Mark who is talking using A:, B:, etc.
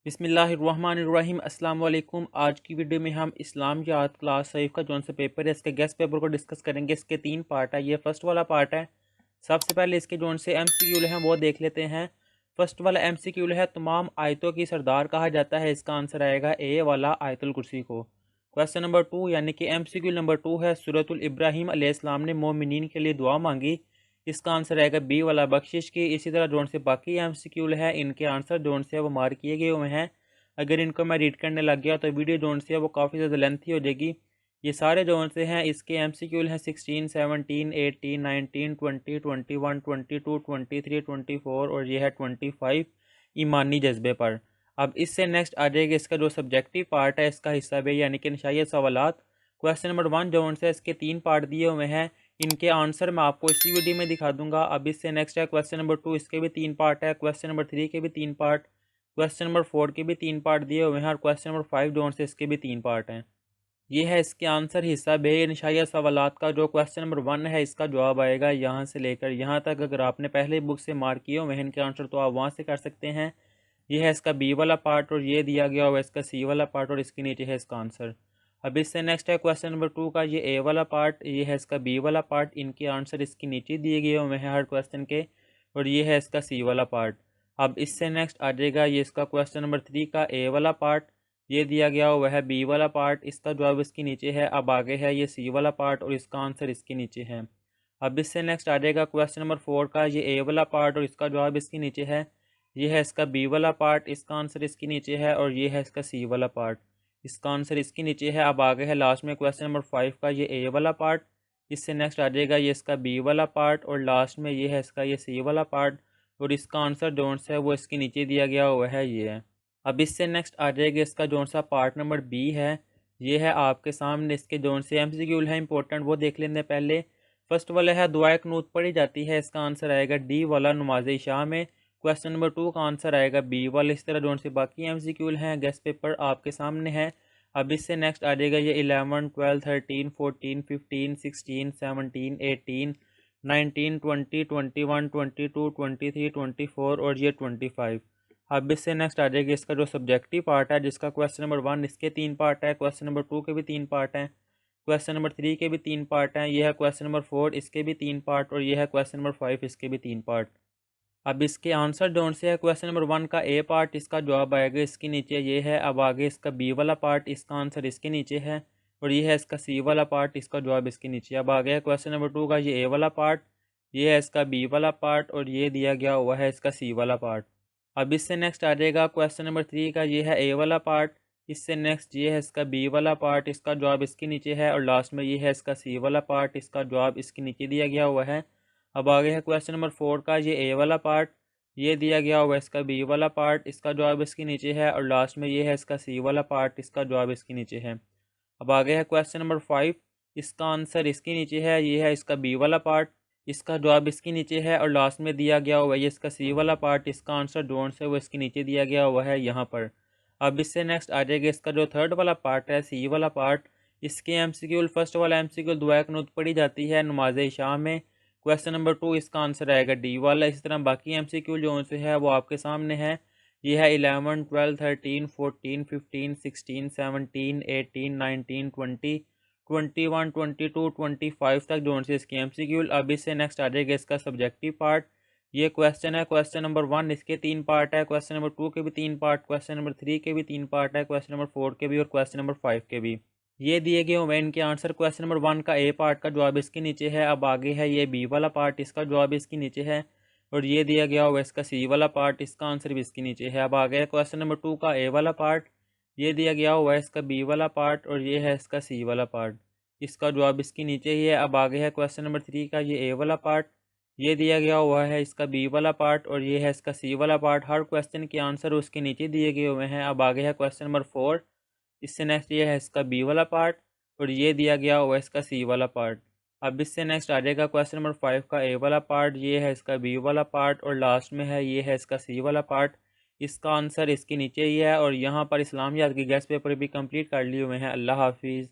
A: बिस्मिल्लाहिर्रहमानिर्रहीम अस्सलाम वालेकुम। आज की वीडियो में हम इस्लाम याद क्लास 5 का जौन सा पेपर है इसके गेस्ट पेपर को डिस्कस करेंगे। इसके 3 पार्ट है। ये फर्स्ट वाला पार्ट है। सबसे पहले इसके जौन से MCQ हैं वो देख लेते हैं। फर्स्ट वाला MCQ है, तमाम आयतों की सरदार कहा जाता है। इसका आंसर आएगा ए वाला, आयतुल कुर्सी को। क्वेश्चन नंबर 2 यानी कि MCQ नंबर 2 है, सूरतुल इब्राहीम अलैहिस्सलाम ने मोमिनीन के लिए दुआ मांगी। इसका आंसर आएगा बी वाला, बख्शिश की। इसी तरह जोन से बाकी MCQ है, इनके आंसर जोन से वो मार्क किए गए हुए हैं। अगर इनको मैं रीड करने लग गया तो वीडियो जोन से वो काफ़ी ज़्यादा लेंथी हो जाएगी। ये सारे जोन से हैं, इसके MCQ हैं 16, 17, 18, 19, 20, 21, 22, 23, 24 और ये है 25 ईमानी जज्बे पर। अब इससे नेक्स्ट आ जाएगा इसका जो सब्जेक्टिव पार्ट है, इसका हिस्सा भी यानी कि नशायत सवालात। क्वेश्चन नंबर 1 जोन से इसके 3 पार्ट दिए हुए हैं। इनके आंसर मैं आपको इसी वीडियो में दिखा दूंगा। अब इससे नेक्स्ट है क्वेश्चन नंबर 2, इसके भी 3 पार्ट है। क्वेश्चन नंबर 3 के भी 3 पार्ट, क्वेश्चन नंबर 4 के भी 3 पार्ट दिए हुए हैं और क्वेश्चन नंबर 5 जोन से इसके भी 3 पार्ट हैं। ये है इसके आंसर हिस्सा बे निशाया सवालात का। जो क्वेश्चन नंबर 1 है इसका जवाब आएगा यहाँ से लेकर यहाँ तक। अगर आपने पहले बुक से मार्क किए हुए हैं इनके आंसर तो आप वहाँ से कर सकते हैं। ये है इसका बी वाला पार्ट और ये दिया गया हुआ इसका सी वाला पार्ट और इसके नीचे है इसका आंसर। अब इससे नेक्स्ट है क्वेश्चन नंबर 2 का, ये ए वाला पार्ट, ये है इसका बी वाला पार्ट। इनके आंसर इसके नीचे दिए गए हुए हैं हर क्वेश्चन के, और ये है इसका सी वाला पार्ट। अब इससे नेक्स्ट आ जाएगा ये इसका क्वेश्चन नंबर 3 का ए वाला पार्ट, ये दिया गया हुआ है बी वाला पार्ट, इसका जवाब इसके नीचे है। अब आगे है ये सी वाला पार्ट और इसका आंसर इसके नीचे है। अब इससे नेक्स्ट आ जाएगा क्वेश्चन नंबर 4 का, ये ए वाला पार्ट और इसका जवाब इसके नीचे है। ये है इसका बी वाला पार्ट, इसका आंसर इसके नीचे है, और ये है इसका सी वाला पार्ट, इसका आंसर इसके नीचे है। अब आगे है लास्ट में क्वेश्चन नंबर 5 का, ये ए वाला पार्ट। इससे नेक्स्ट आ जाएगा ये इसका बी वाला पार्ट और लास्ट में ये है इसका ये सी वाला पार्ट, और इसका आंसर जोन सा है वो इसके नीचे दिया गया हुआ है, ये है। अब इससे नेक्स्ट आ जाएगा इसका जोन सा पार्ट नंबर बी है। ये है आपके सामने, इसके जोन से MCQ है इंपॉर्टेंट, वो देख लेते हैं पहले। फर्स्ट वाला है दुआए कनूत पढ़ी जाती है, इसका आंसर आएगा डी वाला, नमाज इशा में। क्वेश्चन नंबर 2 का आंसर आएगा बी वाला। इस तरह जोन से बाकी MCQ हैं गेस्ट पेपर आपके सामने है। अब इससे नेक्स्ट आ जाएगा ये 11, 12, 13, 14, 15, 16, 17, 18, 19, 20, 21, 22, 23, 24 और ये 25। अब इससे नेक्स्ट आ जाएगा इसका जो सब्जेक्टिव पार्ट है, जिसका क्वेश्चन नंबर 1 इसके 3 पार्ट है, क्वेश्चन नंबर 2 के भी 3 पार्ट हैं, क्वेश्चन नंबर 3 के भी 3 पार्ट हैं, यह है क्वेश्चन नंबर 4 इसके भी 3 पार्ट, और यह है क्वेश्चन नंबर 5 इसके भी 3 पार्ट। अब इसके आंसर जोन से है क्वेश्चन नंबर 1 का ए पार्ट, इसका जवाब आएगा इसके नीचे, ये है। अब आगे इसका बी वाला पार्ट, इसका आंसर इसके नीचे है, और ये है इसका सी वाला पार्ट, इसका जवाब इसके नीचे। अब आगे है क्वेश्चन नंबर 2 का, ये ए वाला पार्ट, ये है इसका बी वाला पार्ट, और ये दिया गया हुआ है इसका सी वाला पार्ट। अब इससे नेक्स्ट आ जाएगा क्वेश्चन नंबर 3 का, ये है ए वाला पार्ट। इससे नेक्स्ट ये है इसका बी वाला पार्ट, इसका जवाब इसके नीचे है, और लास्ट में ये है इसका सी वाला पार्ट, इसका जवाब इसके नीचे दिया गया हुआ है। अब आगे है क्वेश्चन नंबर 4 का, ये ए वाला पार्ट, ये दिया गया हुआ है इसका बी वाला पार्ट, इसका जवाब इसके नीचे है, और लास्ट में ये है इसका सी वाला पार्ट, इसका जवाब इसके नीचे है। अब आगे है क्वेश्चन नंबर 5, इसका आंसर इसके नीचे है, ये है इसका बी वाला पार्ट, इसका जवाब इसके नीचे है, और लास्ट में दिया गया हुआ है ये इसका सी वाला पार्ट, इसका आंसर जोन से वो इसके नीचे दिया गया हुआ है यहाँ पर। अब इससे नेक्स्ट आ जाएगा इसका जो थर्ड वाला पार्ट है, सी वाला पार्ट। इसके MCQ फर्स्ट वाला MCQ दुआ कनूत पढ़ी जाती है नमाज इशा में। क्वेश्चन नंबर 2 इसका आंसर आएगा डी वाला। इस तरह बाकी MCQ जो से है वो आपके सामने है। ये है 11, 12, 13, 14, 15, 16, 17, 18, 19, 20, 21, 22, 25 तक जोन से इसके MCQ। अब इससे नेक्स्ट आ जाएगा इसका सब्जेक्टिव पार्ट। ये क्वेश्चन है, क्वेश्चन नंबर 1 इसके 3 पार्ट है, क्वेश्चन नंबर 2 के भी 3 पार्ट, क्वेश्चन नंबर 3 के भी 3 पार्ट है, क्वेश्चन नंबर 4 के भी और क्वेश्चन नंबर 5 के भी। ये दिए गए हुए इनके आंसर। क्वेश्चन नंबर 1 का ए पार्ट का जवाब इसके नीचे है। अब आगे है ये बी वाला पार्ट, इसका जवाब इसके नीचे है, और ये दिया गया हुआ इसका सी वाला पार्ट, इसका आंसर भी इसके नीचे है। अब आगे है क्वेश्चन नंबर 2 का ए वाला पार्ट, ये दिया गया हुआ है इसका बी वाला पार्ट, और ये है इसका सी वाला पार्ट, इसका जवाब इसके नीचे ही है। अब आगे है क्वेश्चन नंबर 3 का, ये ए वाला पार्ट, ये दिया गया हुआ है इसका बी वाला पार्ट, और ये है इसका सी वाला पार्ट। हर क्वेश्चन के आंसर उसके नीचे दिए गए हुए हैं। अब आगे है क्वेश्चन नंबर 4, इससे नेक्स्ट ये है इसका बी वाला पार्ट, और ये दिया गया हुआ है इसका सी वाला पार्ट। अब इससे नेक्स्ट आ जाएगा क्वेश्चन नंबर 5 का ए वाला पार्ट, ये है इसका बी वाला पार्ट, और लास्ट में है ये है इसका सी वाला पार्ट, इसका आंसर इसके नीचे ही है। और यहाँ पर इस्लामियात के गेस्ट पेपर भी कंप्लीट कर लिए हुए हैं। अल्लाह हाफिज़।